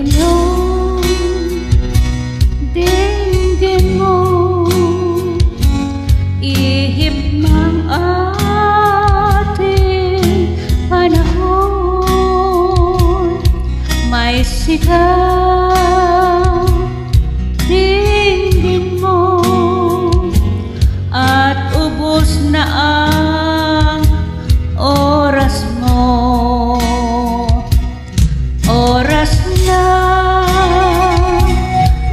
iyong dinggin mo, ihip ng ating panahon, may sigaw dinggin mo, at ubos na ang oras mo. Oras na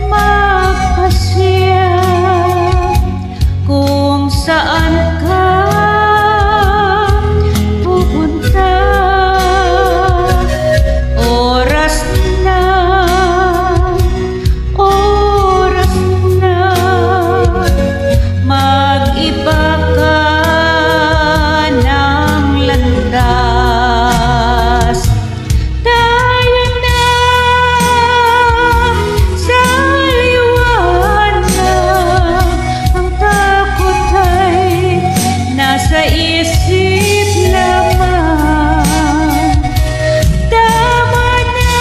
magpasya kung saan ka pupunta. Oras na, mag-iba ka ng landas. Sa isip lamang, tama na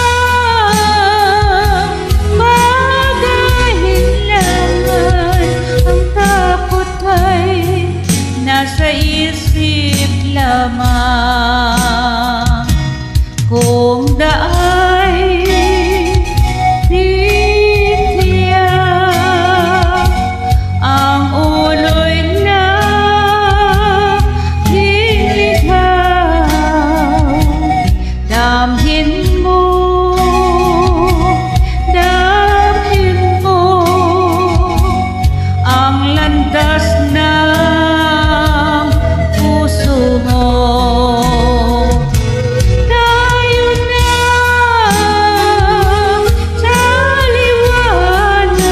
mag-alinlangan. Ang takot ay nasa isip lamang. Kung daay titiyak, ang ulo'y damhin mo ang landas ng puso mo. Tayo na sa liwanag,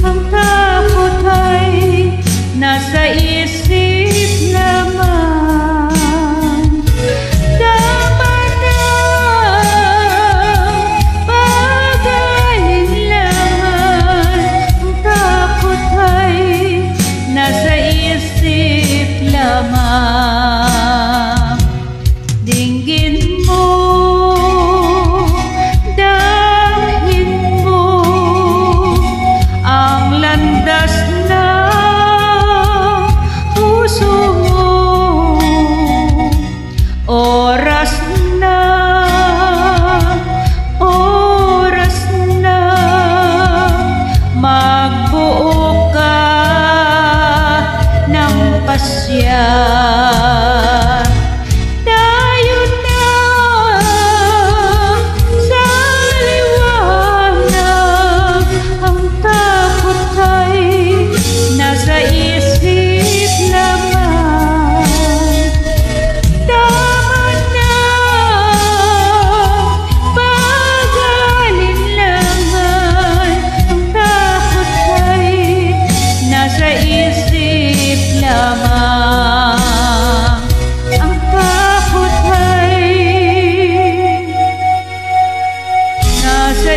ang takot ay nasa isip lamang. Nasa isip lamang, dinggin mo, damhin mo ang landas ng puso mo. Oras na, magbuo ka ng pasya. Tayo na sa liwanag, ang takot ay nasa isip lamang. Tama na pag-alinlangan, ang takot ay nasa isip lamang. Ang takot ay nasa